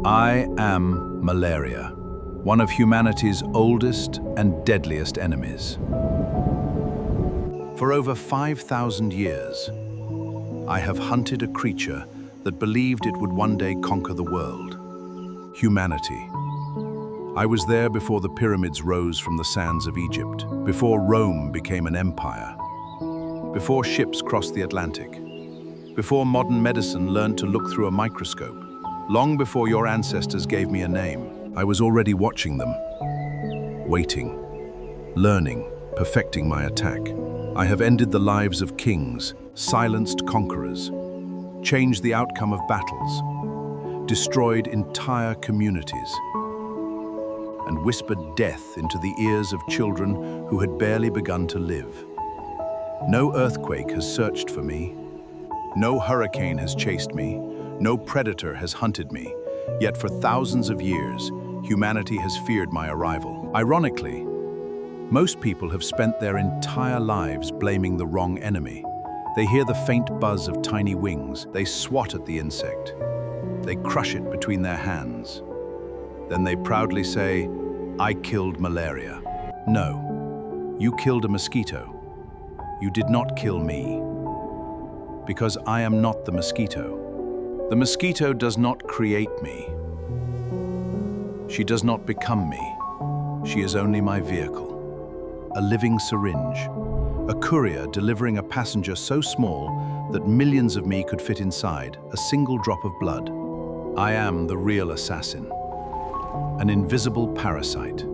I am malaria, one of humanity's oldest and deadliest enemies. For over 5,000 years, I have hunted a creature that believed it would one day conquer the world: humanity. I was there before the pyramids rose from the sands of Egypt, before Rome became an empire, before ships crossed the Atlantic, before modern medicine learned to look through a microscope, long before your ancestors gave me a name. I was already watching them, waiting, learning, perfecting my attack. I have ended the lives of kings, silenced conquerors, changed the outcome of battles, destroyed entire communities, and whispered death into the ears of children who had barely begun to live. No earthquake has searched for me. No hurricane has chased me. No predator has hunted me. Yet for thousands of years, humanity has feared my arrival. Ironically, most people have spent their entire lives blaming the wrong enemy. They hear the faint buzz of tiny wings. They swat at the insect. They crush it between their hands. Then they proudly say, "I killed malaria." No, you killed a mosquito. You did not kill me. Because I am not the mosquito. The mosquito does not create me. She does not become me. She is only my vehicle. A living syringe. A courier delivering a passenger so small that millions of me could fit inside, a single drop of blood. I am the real assassin. An invisible parasite.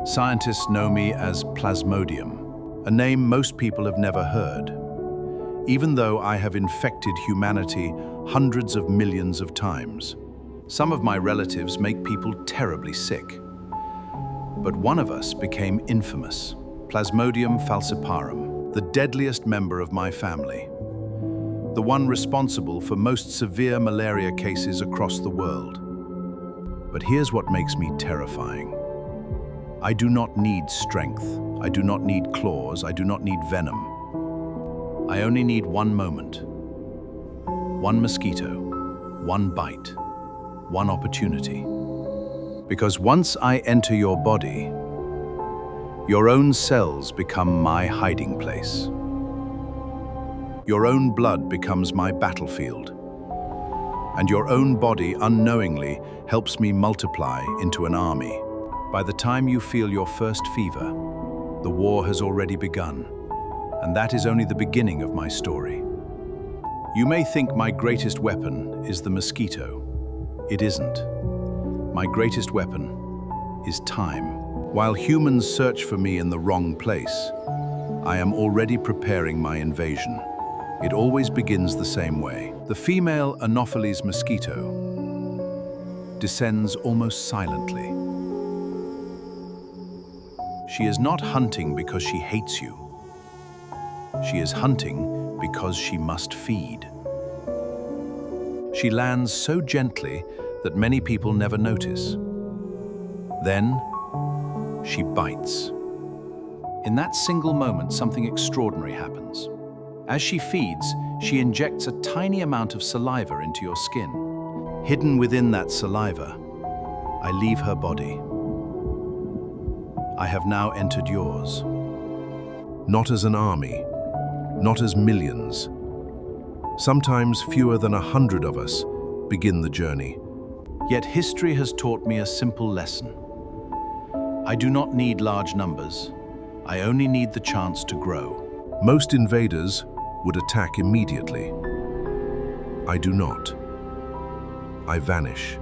Scientists know me as Plasmodium, a name most people have never heard, even though I have infected humanity hundreds of millions of times. Some of my relatives make people terribly sick. But one of us became infamous, Plasmodium falciparum, the deadliest member of my family, the one responsible for most severe malaria cases across the world. But here's what makes me terrifying. I do not need strength. I do not need claws. I do not need venom. I only need one moment, one mosquito, one bite, one opportunity. Because once I enter your body, your own cells become my hiding place. Your own blood becomes my battlefield. And your own body unknowingly helps me multiply into an army. By the time you feel your first fever, the war has already begun. And that is only the beginning of my story. You may think my greatest weapon is the mosquito. It isn't. My greatest weapon is time. While humans search for me in the wrong place, I am already preparing my invasion. It always begins the same way. The female Anopheles mosquito descends almost silently. She is not hunting because she hates you. She is hunting because she must feed. She lands so gently that many people never notice. Then, she bites. In that single moment, something extraordinary happens. As she feeds, she injects a tiny amount of saliva into your skin. Hidden within that saliva, I leave her body. I have now entered yours. Not as an army, not as millions. Sometimes fewer than 100 of us begin the journey. Yet history has taught me a simple lesson. I do not need large numbers. I only need the chance to grow. Most invaders would attack immediately. I do not. I vanish.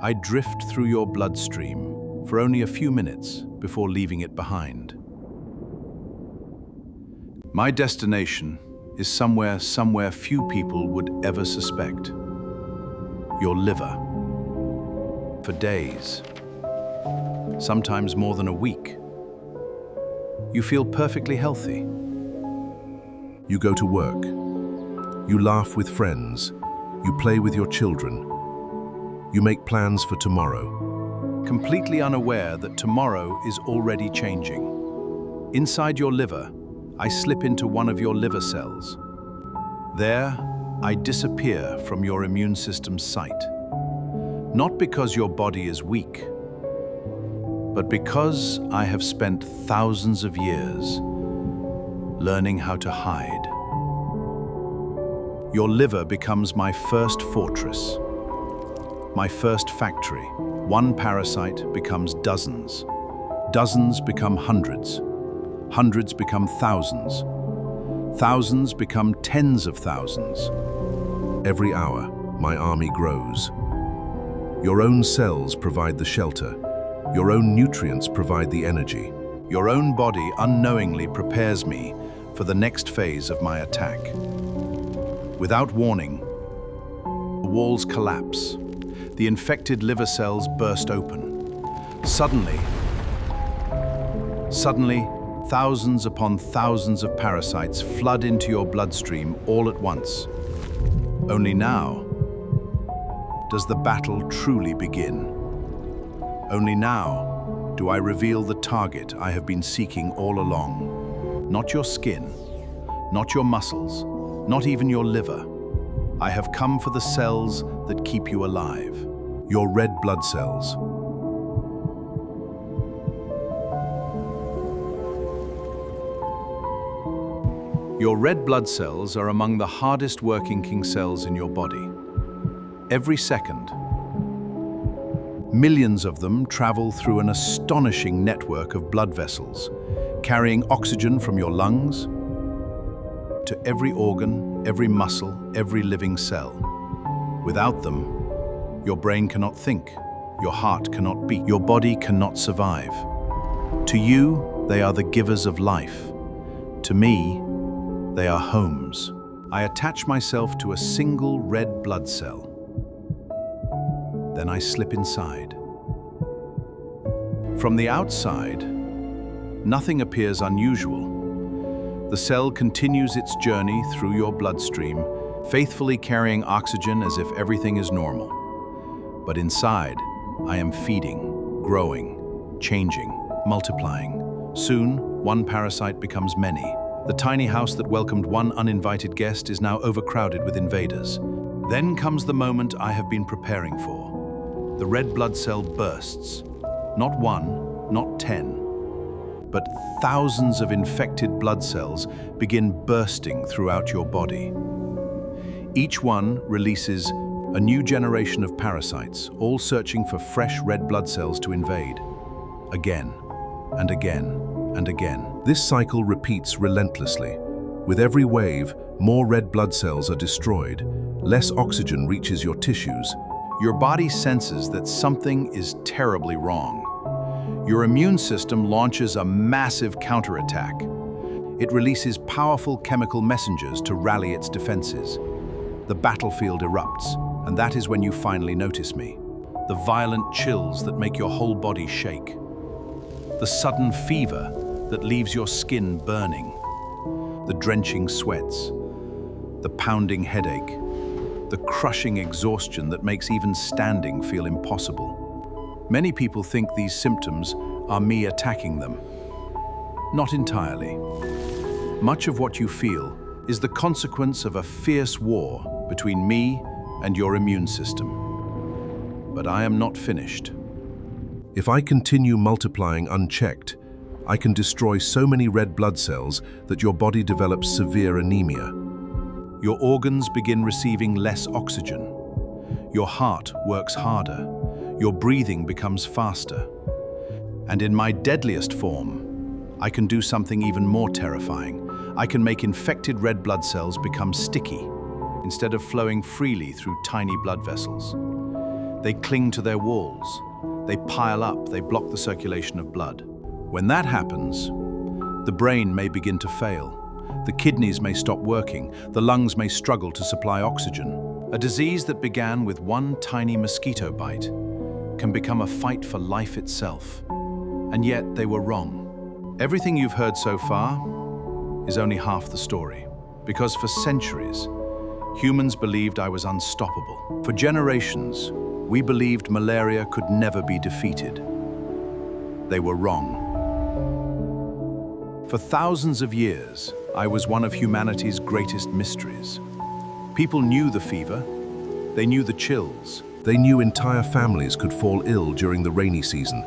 I drift through your bloodstream for only a few minutes before leaving it behind. My destination is somewhere few people would ever suspect. Your liver. For days, sometimes more than a week, you feel perfectly healthy. You go to work. You laugh with friends. You play with your children. You make plans for tomorrow, completely unaware that tomorrow is already changing. Inside your liver, I slip into one of your liver cells. There, I disappear from your immune system's sight. Not because your body is weak, but because I have spent thousands of years learning how to hide. Your liver becomes my first fortress, my first factory. One parasite becomes dozens. Dozens become hundreds. Hundreds become thousands. Thousands become tens of thousands. Every hour, my army grows. Your own cells provide the shelter. Your own nutrients provide the energy. Your own body unknowingly prepares me for the next phase of my attack. Without warning, the walls collapse. The infected liver cells burst open. Suddenly, thousands upon thousands of parasites flood into your bloodstream all at once. Only now does the battle truly begin. Only now do I reveal the target I have been seeking all along. Not your skin, not your muscles, not even your liver. I have come for the cells that keep you alive, your red blood cells. Your red blood cells are among the hardest working king cells in your body. Every second, millions of them travel through an astonishing network of blood vessels, carrying oxygen from your lungs to every organ, every muscle, every living cell. Without them, your brain cannot think, your heart cannot beat, your body cannot survive. To you, they are the givers of life. To me, they are homes. I attach myself to a single red blood cell. Then I slip inside. From the outside, nothing appears unusual. The cell continues its journey through your bloodstream, faithfully carrying oxygen as if everything is normal. But inside, I am feeding, growing, changing, multiplying. Soon, one parasite becomes many. The tiny house that welcomed one uninvited guest is now overcrowded with invaders. Then comes the moment I have been preparing for. The red blood cell bursts. Not one, not 10, but thousands of infected blood cells begin bursting throughout your body. Each one releases a new generation of parasites, all searching for fresh red blood cells to invade. Again, and again, and again. This cycle repeats relentlessly. With every wave, more red blood cells are destroyed. Less oxygen reaches your tissues. Your body senses that something is terribly wrong. Your immune system launches a massive counterattack. It releases powerful chemical messengers to rally its defenses. The battlefield erupts, and that is when you finally notice me. The violent chills that make your whole body shake. The sudden fever that leaves your skin burning. The drenching sweats. The pounding headache. The crushing exhaustion that makes even standing feel impossible. Many people think these symptoms are me attacking them. Not entirely. Much of what you feel is the consequence of a fierce war between me and your immune system. But I am not finished. If I continue multiplying unchecked, I can destroy so many red blood cells that your body develops severe anemia. Your organs begin receiving less oxygen. Your heart works harder. Your breathing becomes faster. And in my deadliest form, I can do something even more terrifying. I can make infected red blood cells become sticky, instead of flowing freely through tiny blood vessels. They cling to their walls. They pile up. They block the circulation of blood. When that happens, the brain may begin to fail. The kidneys may stop working. The lungs may struggle to supply oxygen. A disease that began with one tiny mosquito bite can become a fight for life itself. And yet they were wrong. Everything you've heard so far is only half the story. Because for centuries, humans believed I was unstoppable. For generations, we believed malaria could never be defeated. They were wrong. For thousands of years, I was one of humanity's greatest mysteries. People knew the fever, they knew the chills, They knew entire families could fall ill during the rainy season,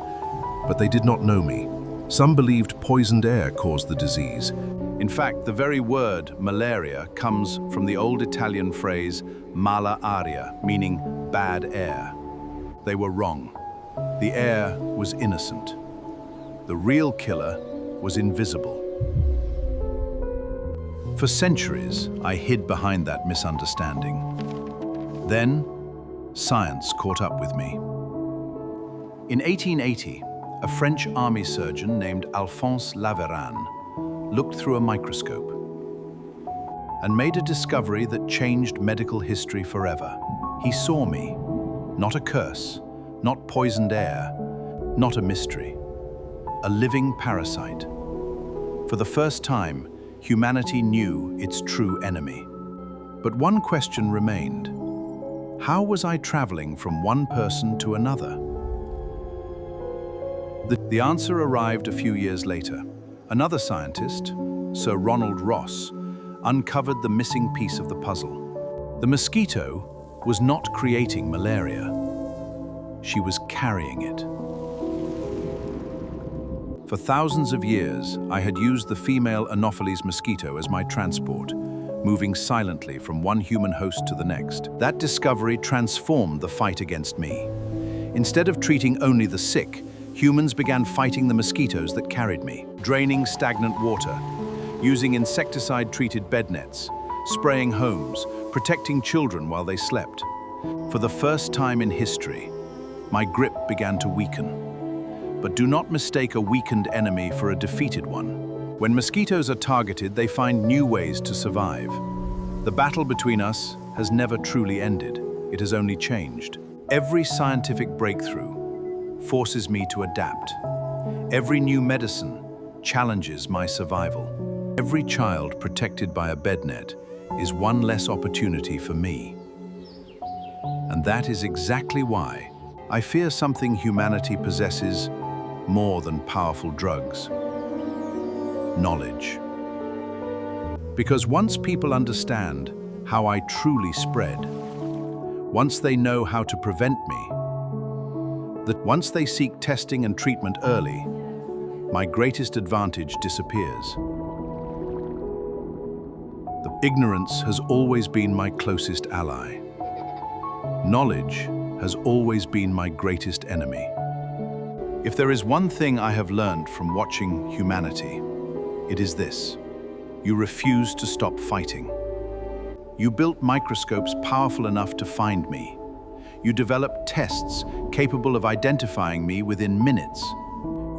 but they did not know me. Some believed poisoned air caused the disease. In fact, the very word malaria comes from the old Italian phrase mala aria, meaning bad air. They were wrong. The air was innocent. The real killer was invisible. For centuries, I hid behind that misunderstanding. Then, science caught up with me. In 1880, a French army surgeon named Alphonse Laveran looked through a microscope and made a discovery that changed medical history forever. He saw me, not a curse, not poisoned air, not a mystery, a living parasite. For the first time, humanity knew its true enemy. But one question remained. How was I traveling from one person to another? The answer arrived a few years later. Another scientist, Sir Ronald Ross, uncovered the missing piece of the puzzle. The mosquito was not creating malaria. She was carrying it. For thousands of years, I had used the female Anopheles mosquito as my transport, moving silently from one human host to the next. That discovery transformed the fight against me. Instead of treating only the sick, humans began fighting the mosquitoes that carried me, draining stagnant water, using insecticide-treated bed nets, spraying homes, protecting children while they slept. For the first time in history, my grip began to weaken. But do not mistake a weakened enemy for a defeated one. When mosquitoes are targeted, they find new ways to survive. The battle between us has never truly ended. It has only changed. Every scientific breakthrough forces me to adapt. Every new medicine challenges my survival. Every child protected by a bed net is one less opportunity for me. And that is exactly why I fear something humanity possesses more than powerful drugs: knowledge. Because once people understand how I truly spread, once they know how to prevent me, that once they seek testing and treatment early, my greatest advantage disappears. The ignorance has always been my closest ally. Knowledge has always been my greatest enemy. If there is one thing I have learned from watching humanity, it is this: you refuse to stop fighting. You built microscopes powerful enough to find me. You developed tests capable of identifying me within minutes.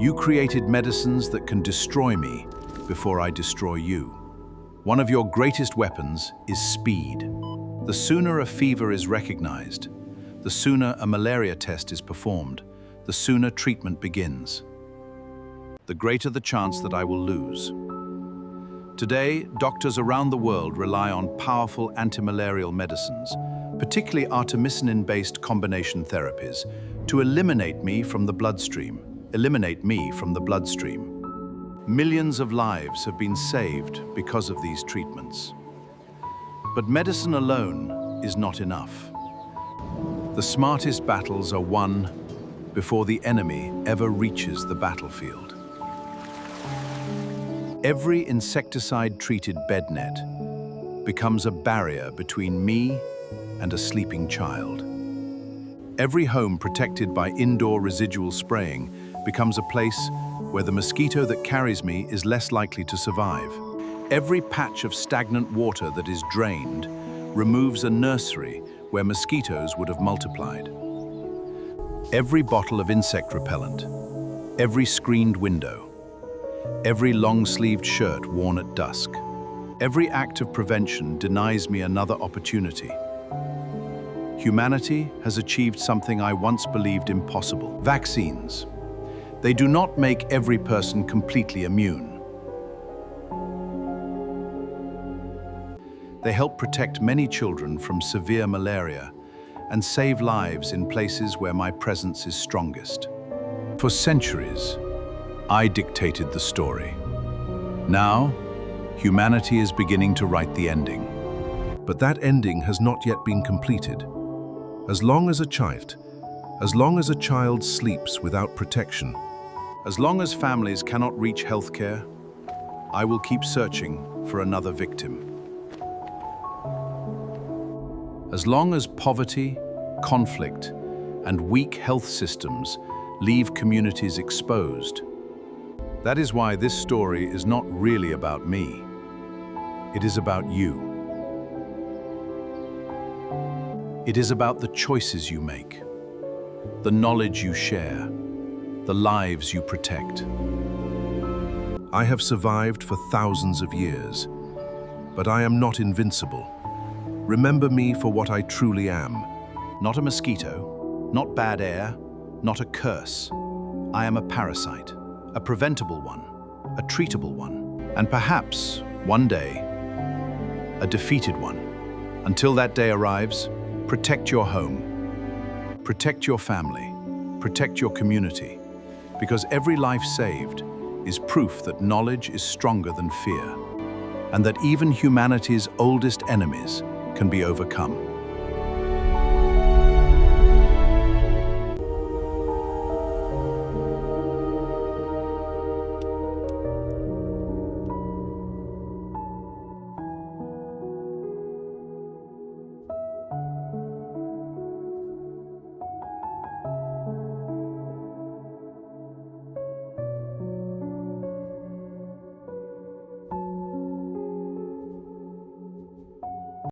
You created medicines that can destroy me before I destroy you. One of your greatest weapons is speed. The sooner a fever is recognized, the sooner a malaria test is performed, the sooner treatment begins, the greater the chance that I will lose. Today, doctors around the world rely on powerful antimalarial medicines, particularly artemisinin-based combination therapies, to eliminate me from the bloodstream. Millions of lives have been saved because of these treatments. But medicine alone is not enough. The smartest battles are won before the enemy ever reaches the battlefield. Every insecticide-treated bed net becomes a barrier between me and a sleeping child. Every home protected by indoor residual spraying becomes a place where the mosquito that carries me is less likely to survive. Every patch of stagnant water that is drained removes a nursery where mosquitoes would have multiplied. Every bottle of insect repellent, every screened window, every long-sleeved shirt worn at dusk, every act of prevention denies me another opportunity. Humanity has achieved something I once believed impossible: vaccines. They do not make every person completely immune. They help protect many children from severe malaria and save lives in places where my presence is strongest. For centuries, I dictated the story. Now, humanity is beginning to write the ending. But that ending has not yet been completed. As long as a child sleeps without protection, as long as families cannot reach healthcare, I will keep searching for another victim. As long as poverty, conflict, and weak health systems leave communities exposed. That is why this story is not really about me. It is about you. It is about the choices you make, the knowledge you share, the lives you protect. I have survived for thousands of years, but I am not invincible. Remember me for what I truly am. Not a mosquito, not bad air, not a curse. I am a parasite, a preventable one, a treatable one, and perhaps, one day, a defeated one. Until that day arrives, protect your home, protect your family, protect your community, because every life saved is proof that knowledge is stronger than fear, and that even humanity's oldest enemies can be overcome.